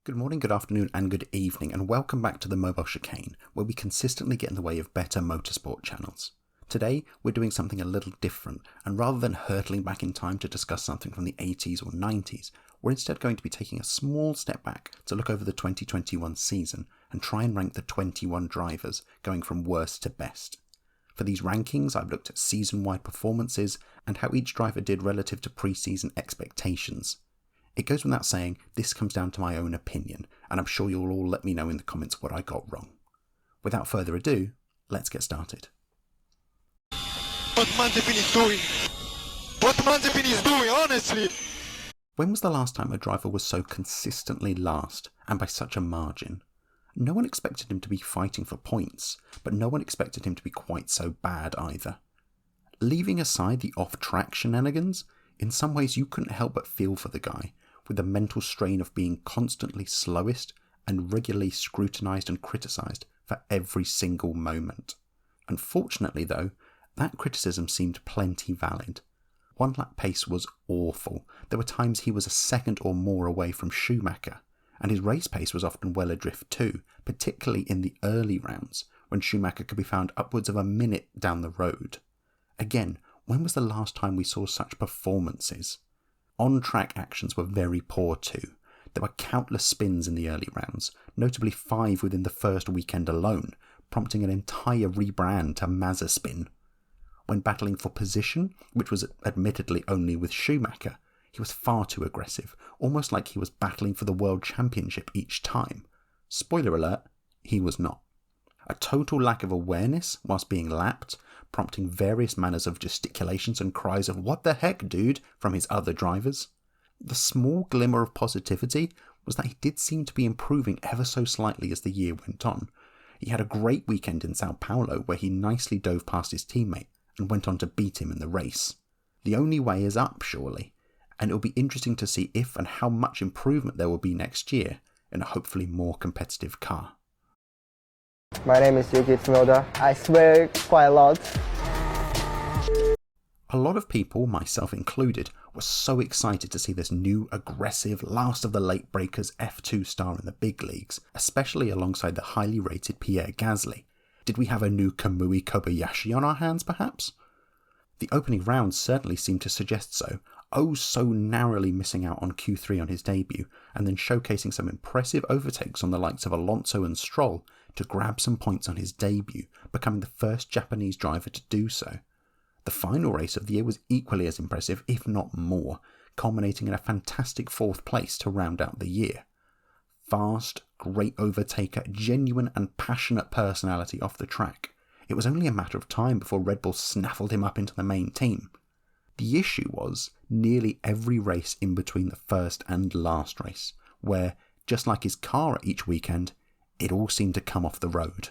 Good morning, good afternoon and good evening, and welcome back to the Mobile Chicane, where we consistently get in the way of better motorsport channels. Today, we're doing something a little different, and rather than hurtling back in time to discuss something from the 80s or 90s, we're instead going to be taking a small step back to look over the 2021 season and try and rank the 21 drivers, going from worst to best. For these rankings, I've looked at season-wide performances and how each driver did relative to pre-season expectations. It goes without saying, this comes down to my own opinion, and I'm sure you'll all let me know in the comments what I got wrong. Without further ado, let's get started. What Mazepin is doing? What Mazepin is doing, honestly? When was the last time a driver was so consistently last, and by such a margin? No one expected him to be fighting for points, but no one expected him to be quite so bad either. Leaving aside the off-track shenanigans, in some ways you couldn't help but feel for the guy, with the mental strain of being constantly slowest and regularly scrutinised and criticised for every single moment. Unfortunately though, that criticism seemed plenty valid. One lap pace was awful. There were times he was a second or more away from Schumacher, and his race pace was often well adrift too, particularly in the early rounds, when Schumacher could be found upwards of a minute down the road. Again, when was the last time we saw such performances? On-track actions were very poor too. There were countless spins in the early rounds, notably 5 within the first weekend alone, prompting an entire rebrand to Mazespin. When battling for position, which was admittedly only with Schumacher, he was far too aggressive, almost like he was battling for the World Championship each time. Spoiler alert, he was not. A total lack of awareness whilst being lapped, prompting various manners of gesticulations and cries of "what the heck, dude" from his other drivers. The small glimmer of positivity was that he did seem to be improving ever so slightly as the year went on. He had a great weekend in Sao Paulo where he nicely dove past his teammate and went on to beat him in the race. The only way is up, surely, and it'll be interesting to see if and how much improvement there will be next year in a hopefully more competitive car. My name is Yuki Tsunoda. I swear quite a lot. A lot of people, myself included, were so excited to see this new, aggressive, last of the late breakers F2 star in the big leagues, especially alongside the highly rated Pierre Gasly. Did we have a new Kamui Kobayashi on our hands, perhaps? The opening round certainly seemed to suggest so, oh so narrowly missing out on Q3 on his debut, and then showcasing some impressive overtakes on the likes of Alonso and Stroll to grab some points on his debut, becoming the first Japanese driver to do so. The final race of the year was equally as impressive, if not more, culminating in a fantastic 4th place to round out the year. Fast, great overtaker, genuine and passionate personality off the track. It was only a matter of time before Red Bull snaffled him up into the main team. The issue was nearly every race in between the first and last race, where, just like his car at each weekend, it all seemed to come off the road.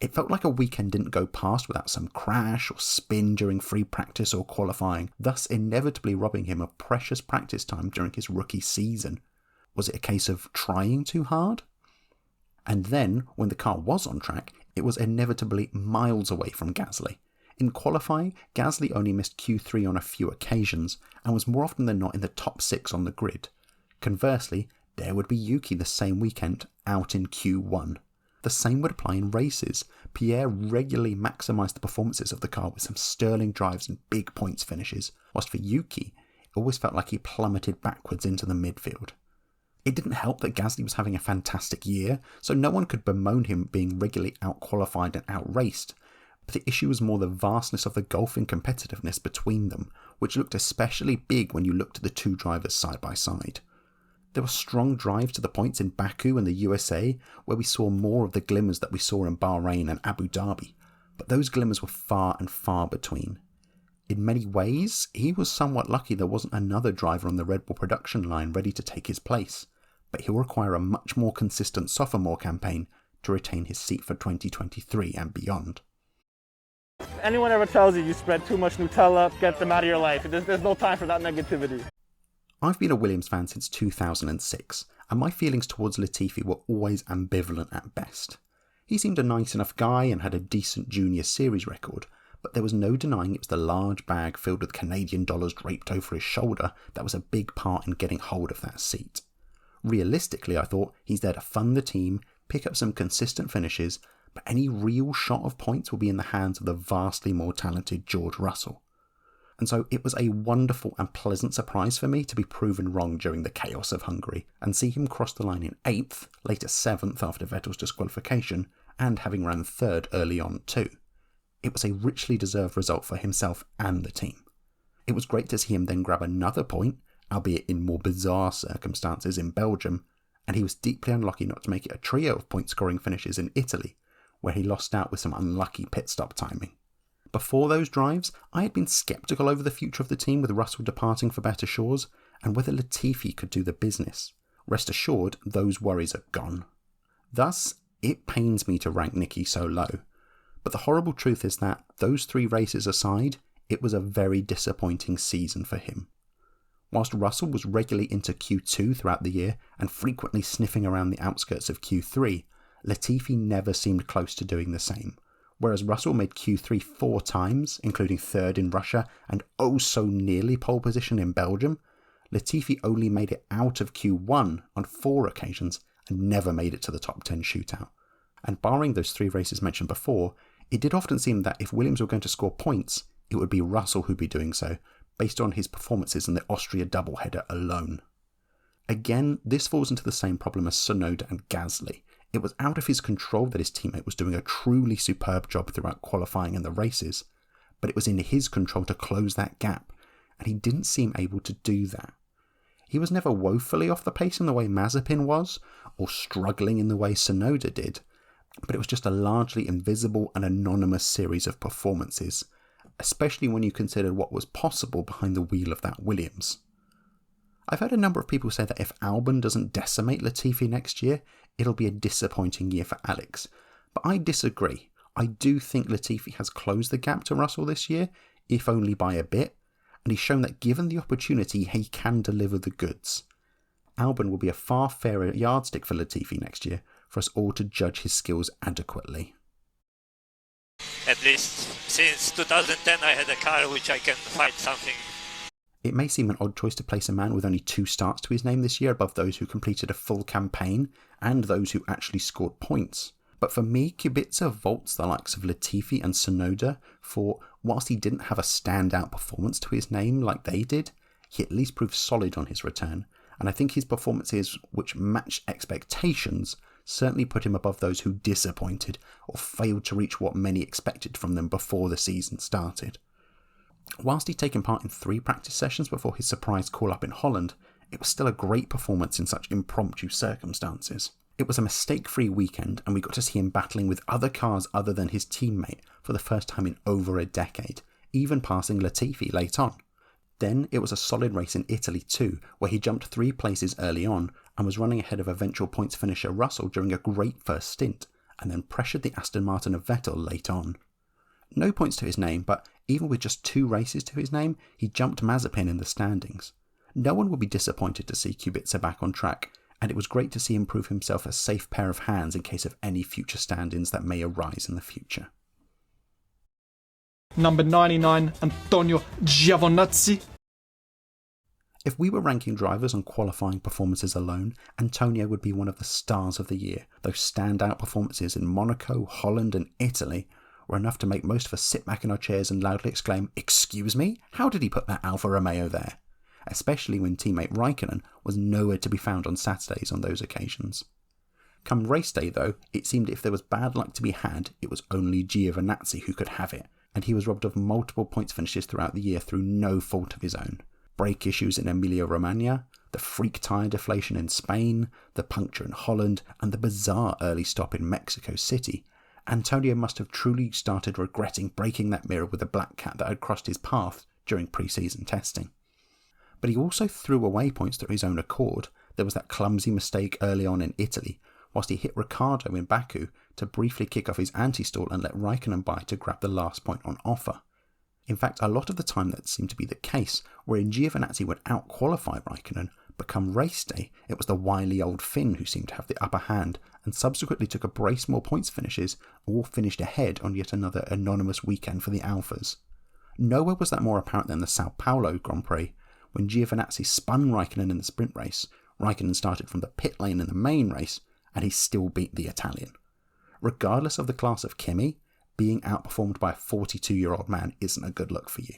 It felt like a weekend didn't go past without some crash or spin during free practice or qualifying, thus inevitably robbing him of precious practice time during his rookie season. Was it a case of trying too hard? And then, when the car was on track, it was inevitably miles away from Gasly. In qualifying, Gasly only missed Q3 on a few occasions, and was more often than not in the top 6 on the grid. Conversely, there would be Yuki the same weekend, out in Q1. The same would apply in races. Pierre regularly maximised the performances of the car with some sterling drives and big points finishes, whilst for Yuki, it always felt like he plummeted backwards into the midfield. It didn't help that Gasly was having a fantastic year, so no one could bemoan him being regularly out-qualified and out-raced, but the issue was more the vastness of the gulf in competitiveness between them, which looked especially big when you looked at the two drivers side by side. There were strong drives to the points in Baku and the USA, where we saw more of the glimmers that we saw in Bahrain and Abu Dhabi, but those glimmers were far and far between. In many ways, he was somewhat lucky there wasn't another driver on the Red Bull production line ready to take his place, but he'll require a much more consistent sophomore campaign to retain his seat for 2023 and beyond. If anyone ever tells you spread too much Nutella, get them out of your life. There's no time for that negativity. I've been a Williams fan since 2006, and my feelings towards Latifi were always ambivalent at best. He seemed a nice enough guy and had a decent junior series record, but there was no denying it was the large bag filled with Canadian dollars draped over his shoulder that was a big part in getting hold of that seat. Realistically, I thought he's there to fund the team, pick up some consistent finishes, but any real shot of points will be in the hands of the vastly more talented George Russell. And so it was a wonderful and pleasant surprise for me to be proven wrong during the chaos of Hungary and see him cross the line in 8th, later 7th after Vettel's disqualification, and having ran 3rd early on too. It was a richly deserved result for himself and the team. It was great to see him then grab another point, albeit in more bizarre circumstances in Belgium, and he was deeply unlucky not to make it a trio of point-scoring finishes in Italy, where he lost out with some unlucky pit stop timing. Before those drives, I had been sceptical over the future of the team with Russell departing for better shores, and whether Latifi could do the business. Rest assured, those worries are gone. Thus, it pains me to rank Nicky so low, but the horrible truth is that, those 3 races aside, it was a very disappointing season for him. Whilst Russell was regularly into Q2 throughout the year and frequently sniffing around the outskirts of Q3, Latifi never seemed close to doing the same. Whereas Russell made Q3 4 times, including 3rd in Russia and oh so nearly pole position in Belgium, Latifi only made it out of Q1 on 4 occasions and never made it to the top 10 shootout. And barring those 3 races mentioned before, it did often seem that if Williams were going to score points, it would be Russell who'd be doing so, based on his performances in the Austria doubleheader alone. Again, this falls into the same problem as Tsunoda and Gasly. It was out of his control that his teammate was doing a truly superb job throughout qualifying and the races, but it was in his control to close that gap, and he didn't seem able to do that. He was never woefully off the pace in the way Mazepin was, or struggling in the way Tsunoda did, but it was just a largely invisible and anonymous series of performances, especially when you consider what was possible behind the wheel of that Williams. I've heard a number of people say that if Albon doesn't decimate Latifi next year, it'll be a disappointing year for Alex, but I disagree. I do think Latifi has closed the gap to Russell this year, if only by a bit, and he's shown that given the opportunity, he can deliver the goods. Albon will be a far fairer yardstick for Latifi next year, for us all to judge his skills adequately. At least since 2010 I had a car which I can fight something. It may seem an odd choice to place a man with only 2 starts to his name this year above those who completed a full campaign and those who actually scored points. But for me, Kubica vaults the likes of Latifi and Tsunoda for, whilst he didn't have a standout performance to his name like they did, he at least proved solid on his return, and I think his performances, which matched expectations, certainly put him above those who disappointed or failed to reach what many expected from them before the season started. Whilst he'd taken part in 3 practice sessions before his surprise call-up in Holland, it was still a great performance in such impromptu circumstances. It was a mistake-free weekend, and we got to see him battling with other cars other than his teammate for the first time in over a decade, even passing Latifi late on. Then it was a solid race in Italy too, where he jumped 3 places early on and was running ahead of eventual points finisher Russell during a great first stint, and then pressured the Aston Martin of Vettel late on. No points to his name, but even with just 2 races to his name, he jumped Mazepin in the standings. No one will be disappointed to see Kubica back on track, and it was great to see him prove himself a safe pair of hands in case of any future stand-ins that may arise in the future. Number 99, Antonio Giovinazzi. If we were ranking drivers on qualifying performances alone, Antonio would be one of the stars of the year. Those standout performances in Monaco, Holland and Italy were enough to make most of us sit back in our chairs and loudly exclaim, "Excuse me? How did he put that Alfa Romeo there?" Especially when teammate Raikkonen was nowhere to be found on Saturdays on those occasions. Come race day though, it seemed if there was bad luck to be had, it was only Giovinazzi who could have it, and he was robbed of multiple points finishes throughout the year through no fault of his own. Brake issues in Emilia-Romagna, the freak tyre deflation in Spain, the puncture in Holland, and the bizarre early stop in Mexico City. Antonio must have truly started regretting breaking that mirror with a black cat that had crossed his path during pre-season testing. But he also threw away points through his own accord. There was that clumsy mistake early on in Italy, whilst he hit Ricciardo in Baku to briefly kick off his anti-stall and let Raikkonen by to grab the last point on offer. In fact, a lot of the time that seemed to be the case, wherein Giovinazzi would out-qualify Raikkonen, but come race day, it was the wily old Finn who seemed to have the upper hand, and subsequently took a brace more points finishes, all finished ahead on yet another anonymous weekend for the Alphas. Nowhere was that more apparent than the Sao Paulo Grand Prix, when Giovinazzi spun Raikkonen in the sprint race, Raikkonen started from the pit lane in the main race, and he still beat the Italian. Regardless of the class of Kimi, being outperformed by a 42-year-old man isn't a good look for you.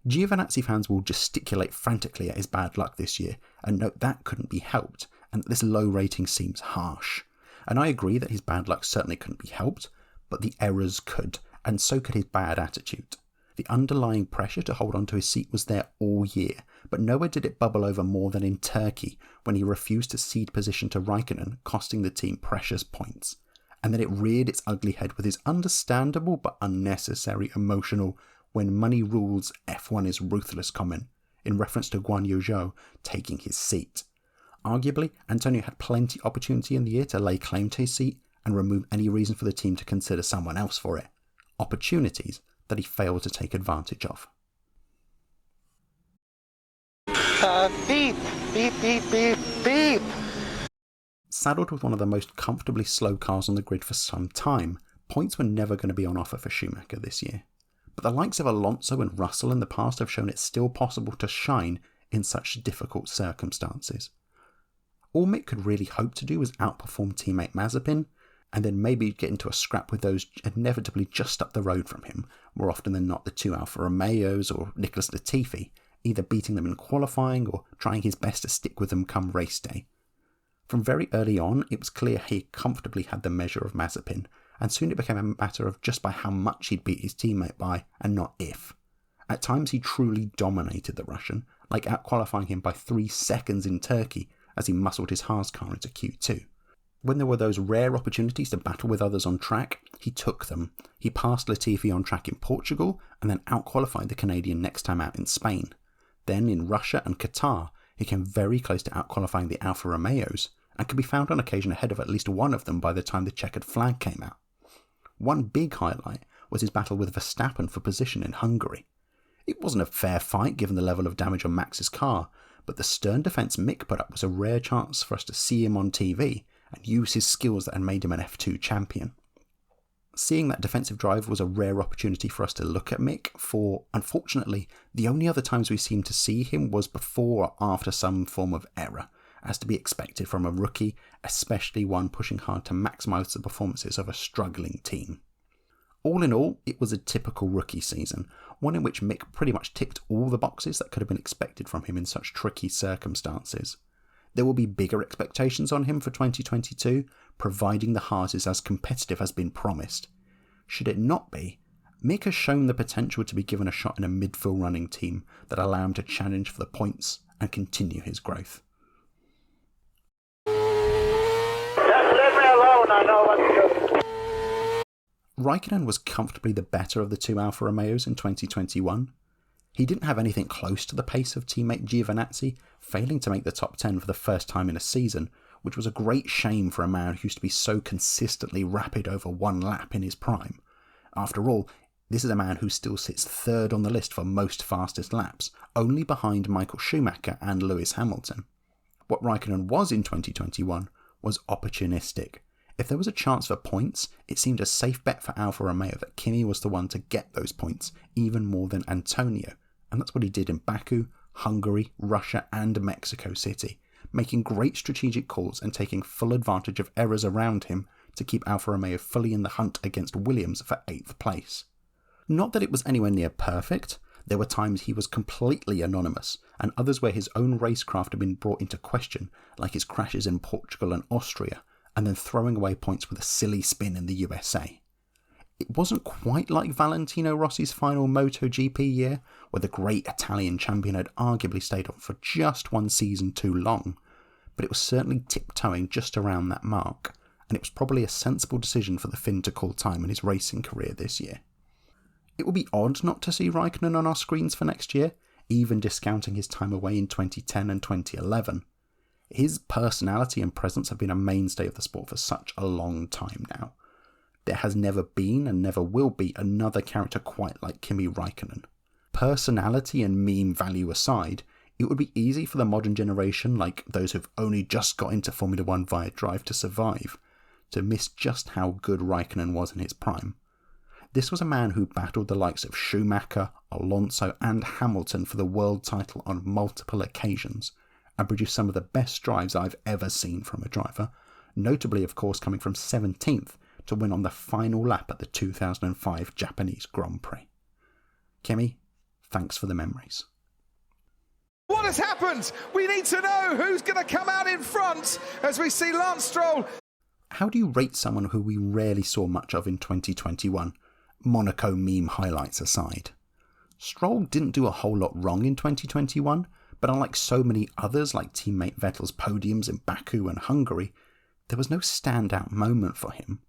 Giovinazzi fans will gesticulate frantically at his bad luck this year and note that couldn't be helped, and that this low rating seems harsh. And I agree that his bad luck certainly couldn't be helped, but the errors could, and so could his bad attitude. The underlying pressure to hold on to his seat was there all year, but nowhere did it bubble over more than in Turkey, when he refused to cede position to Raikkonen, costing the team precious points. And then it reared its ugly head with his understandable but unnecessary emotional "when money rules, F1 is ruthless" comment, in reference to Guan Yu Zhou taking his seat. Arguably, Antonio had plenty opportunity in the year to lay claim to his seat and remove any reason for the team to consider someone else for it. Opportunities that he failed to take advantage of. Beep, beep, beep, beep, beep. Saddled with one of the most comfortably slow cars on the grid for some time, points were never going to be on offer for Schumacher this year. But the likes of Alonso and Russell in the past have shown it's still possible to shine in such difficult circumstances. All Mick could really hope to do was outperform teammate Mazepin, and then maybe get into a scrap with those inevitably just up the road from him, more often than not the two Alfa Romeos or Nicholas Latifi, either beating them in qualifying or trying his best to stick with them come race day. From very early on, it was clear he comfortably had the measure of Mazepin, and soon it became a matter of just by how much he'd beat his teammate by, and not if. At times he truly dominated the Russian, like out-qualifying him by 3 seconds in Turkey as he muscled his Haas car into Q2. When there were those rare opportunities to battle with others on track, he took them. He passed Latifi on track in Portugal, and then out-qualified the Canadian next time out in Spain. Then in Russia and Qatar, he came very close to out-qualifying the Alfa Romeos, and could be found on occasion ahead of at least one of them by the time the checkered flag came out. One big highlight was his battle with Verstappen for position in Hungary. It wasn't a fair fight given the level of damage on Max's car, but the stern defence Mick put up was a rare chance for us to see him on TV and use his skills that had made him an F2 champion. Seeing that defensive drive was a rare opportunity for us to look at Mick, for, unfortunately, the only other times we seemed to see him was before or after some form of error, as to be expected from a rookie, especially one pushing hard to maximise the performances of a struggling team. All in all, it was a typical rookie season, one in which Mick pretty much ticked all the boxes that could have been expected from him in such tricky circumstances. There will be bigger expectations on him for 2022, providing the Haas is as competitive as been promised. Should it not be, Mick has shown the potential to be given a shot in a midfield running team that allow him to challenge for the points and continue his growth. Just leave me alone, I know what to do. Raikkonen was comfortably the better of the two Alfa Romeos in 2021. He didn't have anything close to the pace of teammate Giovinazzi, failing to make the top 10 for the first time in a season, which was a great shame for a man who used to be so consistently rapid over one lap in his prime. After all, this is a man who still sits third on the list for most fastest laps, only behind Michael Schumacher and Lewis Hamilton. What Raikkonen was in 2021 was opportunistic. If there was a chance for points, it seemed a safe bet for Alfa Romeo that Kimi was the one to get those points, even more than Antonio, and that's what he did in Baku, Hungary, Russia and Mexico City, making great strategic calls and taking full advantage of errors around him to keep Alfa Romeo fully in the hunt against Williams for 8th place. Not that it was anywhere near perfect. There were times he was completely anonymous, and others where his own racecraft had been brought into question, like his crashes in Portugal and Austria, and then throwing away points with a silly spin in the USA. It wasn't quite like Valentino Rossi's final MotoGP year, where the great Italian champion had arguably stayed on for just one season too long, but it was certainly tiptoeing just around that mark, and it was probably a sensible decision for the Finn to call time in his racing career this year. It would be odd not to see Raikkonen on our screens for next year, even discounting his time away in 2010 and 2011. His personality and presence have been a mainstay of the sport for such a long time now. There has never been and never will be another character quite like Kimi Raikkonen. Personality and meme value aside, it would be easy for the modern generation, like those who've only just got into Formula 1 via Drive to Survive, to miss just how good Raikkonen was in his prime. This was a man who battled the likes of Schumacher, Alonso and Hamilton for the world title on multiple occasions, and produced some of the best drives I've ever seen from a driver, notably of course coming from 17th to win on the final lap at the 2005 Japanese Grand Prix. Kimi, thanks for the memories. What has happened? We need to know who's going to come out in front as we see Lance Stroll. How do you rate someone who we rarely saw much of in 2021, Monaco meme highlights aside? Stroll didn't do a whole lot wrong in 2021, but unlike so many others like teammate Vettel's podiums in Baku and Hungary, there was no standout moment for him.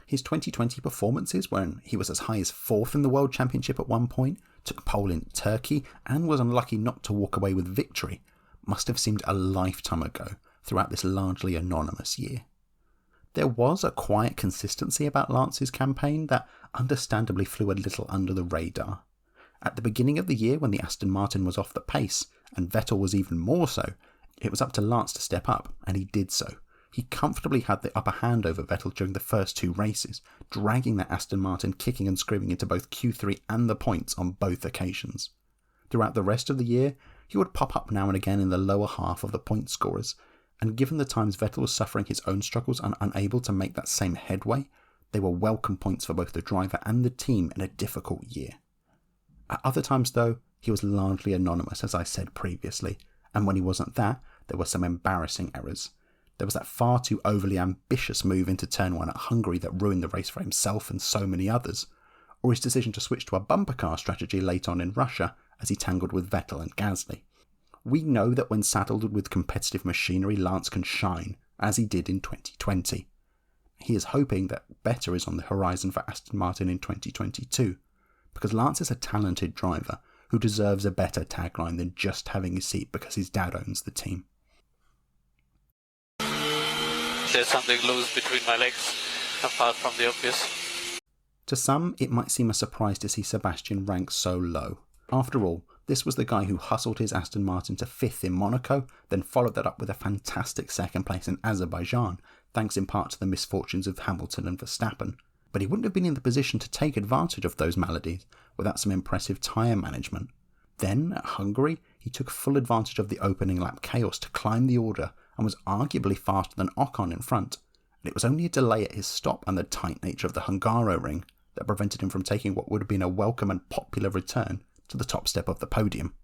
His 2020 performances, when he was as high as 4th in the World Championship at one point, took pole in Turkey, and was unlucky not to walk away with victory, must have seemed a lifetime ago throughout this largely anonymous year. There was a quiet consistency about Lance's campaign that understandably flew a little under the radar. At the beginning of the year, when the Aston Martin was off the pace, and Vettel was even more so, it was up to Lance to step up, and he did so. He comfortably had the upper hand over Vettel during the first 2 races, dragging that Aston Martin kicking and screaming into both Q3 and the points on both occasions. Throughout the rest of the year, he would pop up now and again in the lower half of the point scorers, and given the times Vettel was suffering his own struggles and unable to make that same headway, they were welcome points for both the driver and the team in a difficult year. At other times though, he was largely anonymous, as I said previously, and when he wasn't that, there were some embarrassing errors. There was that far too overly ambitious move into turn 1 at Hungary that ruined the race for himself and so many others, or his decision to switch to a bumper car strategy late on in Russia as he tangled with Vettel and Gasly. We know that when saddled with competitive machinery, Lance can shine, as he did in 2020. He is hoping that better is on the horizon for Aston Martin in 2022, because Lance is a talented driver who deserves a better tagline than just having his seat because his dad owns the team. There's something loose between my legs, apart from the obvious. To some, it might seem a surprise to see Sebastian ranked so low. After all, this was the guy who hustled his Aston Martin to 5th in Monaco, then followed that up with a fantastic 2nd place in Azerbaijan, thanks in part to the misfortunes of Hamilton and Verstappen. But he wouldn't have been in the position to take advantage of those maladies without some impressive tyre management. Then, at Hungary, he took full advantage of the opening lap chaos to climb the order and was arguably faster than Ocon in front, and it was only a delay at his stop and the tight nature of the Hungaroring that prevented him from taking what would have been a welcome and popular return to the top step of the podium.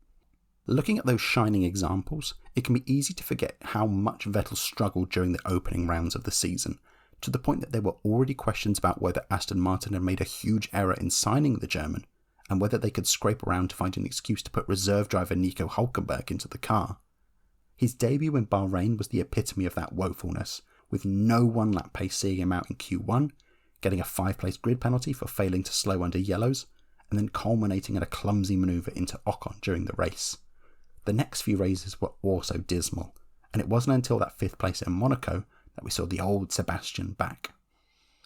Looking at those shining examples, it can be easy to forget how much Vettel struggled during the opening rounds of the season, to the point that there were already questions about whether Aston Martin had made a huge error in signing the German, and whether they could scrape around to find an excuse to put reserve driver Nico Hülkenberg into the car. His debut in Bahrain was the epitome of that woefulness, with no one-lap pace seeing him out in Q1, getting a 5-place grid penalty for failing to slow under yellows, and then culminating in a clumsy manoeuvre into Ocon during the race. The next few races were also dismal, and it wasn't until that 5th place in Monaco that we saw the old Sebastian back.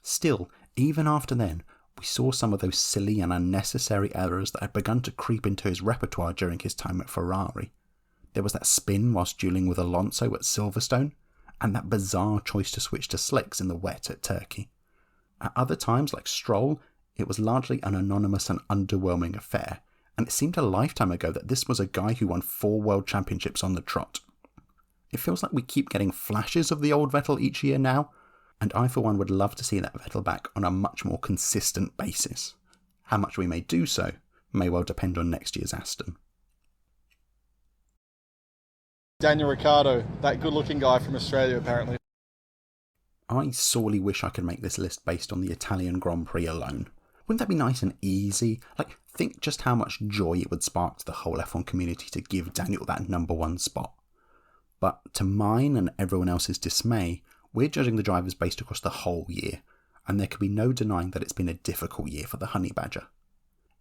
Still, even after then, we saw some of those silly and unnecessary errors that had begun to creep into his repertoire during his time at Ferrari. There was that spin whilst duelling with Alonso at Silverstone, and that bizarre choice to switch to slicks in the wet at Turkey. At other times, like Stroll, it was largely an anonymous and underwhelming affair, and it seemed a lifetime ago that this was a guy who won 4 world championships on the trot. It feels like we keep getting flashes of the old Vettel each year now, and I for one would love to see that Vettel back on a much more consistent basis. How much we may do so may well depend on next year's Aston. Daniel Ricciardo, that good-looking guy from Australia, apparently. I sorely wish I could make this list based on the Italian Grand Prix alone. Wouldn't that be nice and easy? Think just how much joy it would spark to the whole F1 community to give Daniel that number 1 spot. But to mine and everyone else's dismay, we're judging the drivers based across the whole year, and there can be no denying that it's been a difficult year for the Honey Badger.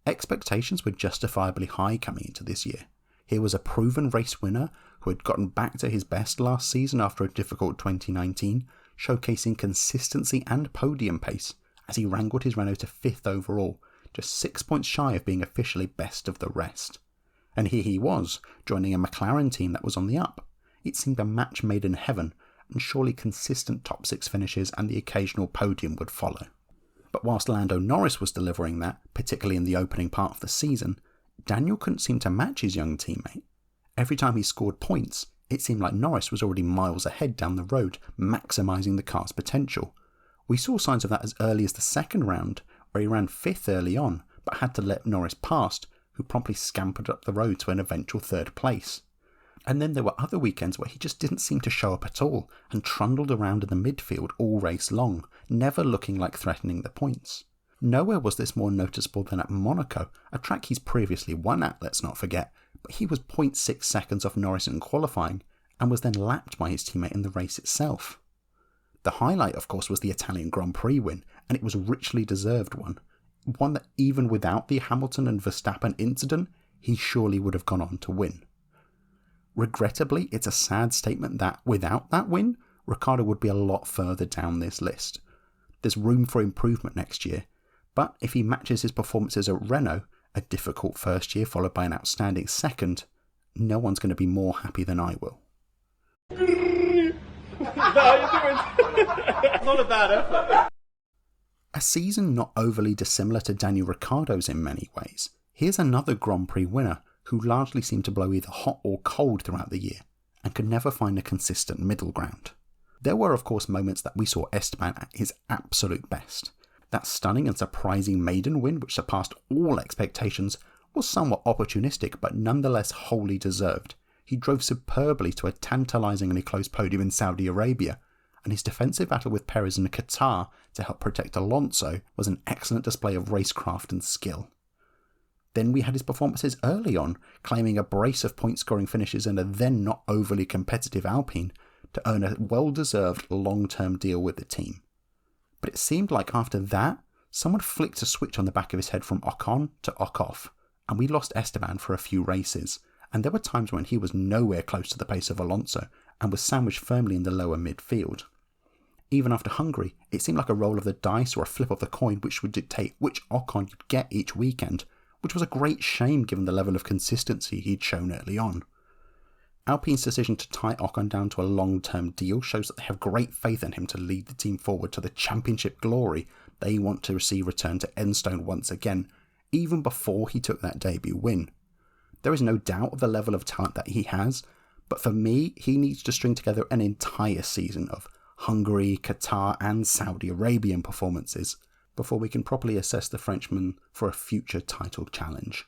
Expectations were justifiably high coming into this year. Here was a proven race winner who had gotten back to his best last season after a difficult 2019, showcasing consistency and podium pace as he wrangled his Renault to 5th overall, just 6 points shy of being officially best of the rest. And here he was, joining a McLaren team that was on the up. It seemed a match made in heaven, and surely consistent top 6 finishes and the occasional podium would follow. But whilst Lando Norris was delivering that, particularly in the opening part of the season, Daniel couldn't seem to match his young teammate. Every time he scored points, It seemed like Norris was already miles ahead down the road, maximising the car's potential. We saw signs of that as early as the second round, where he ran 5th early on, but had to let Norris past, who promptly scampered up the road to an eventual 3rd place. And then there were other weekends where he just didn't seem to show up at all, and trundled around in the midfield all race long, never looking like threatening the points. Nowhere was this more noticeable than at Monaco, a track he's previously won at, let's not forget, but he was 0.6 seconds off Norris in qualifying, and was then lapped by his teammate in the race itself. The highlight, of course, was the Italian Grand Prix win, and it was a richly deserved one that even without the Hamilton and Verstappen incident, he surely would have gone on to win. Regrettably, it's a sad statement that, without that win, Ricciardo would be a lot further down this list. There's room for improvement next year, but if he matches his performances at Renault, a difficult first year followed by an outstanding second, no one's going to be more happy than I will. Not a bad effort. A season not overly dissimilar to Daniel Ricciardo's in many ways. Here's another Grand Prix winner who largely seemed to blow either hot or cold throughout the year, and could never find a consistent middle ground. There were of course moments that we saw Esteban at his absolute best. That stunning and surprising maiden win, which surpassed all expectations, was somewhat opportunistic but nonetheless wholly deserved. He drove superbly to a tantalisingly close podium in Saudi Arabia, and his defensive battle with Perez in Qatar to help protect Alonso was an excellent display of racecraft and skill. Then we had his performances early on, claiming a brace of point-scoring finishes in a then not overly competitive Alpine to earn a well-deserved long-term deal with the team. But it seemed like after that, someone flicked a switch on the back of his head from Ocon to Off, and we lost Esteban for a few races, and there were times when he was nowhere close to the pace of Alonso and was sandwiched firmly in the lower midfield. Even after Hungary, it seemed like a roll of the dice or a flip of the coin which would dictate which Ocon you'd get each weekend, which was a great shame given the level of consistency he'd shown early on. Alpine's decision to tie Ocon down to a long-term deal shows that they have great faith in him to lead the team forward to the championship glory they want to see return to Enstone once again, even before he took that debut win. There is no doubt of the level of talent that he has, but for me, he needs to string together an entire season of Hungary, Qatar and Saudi Arabian performances before we can properly assess the Frenchman for a future title challenge.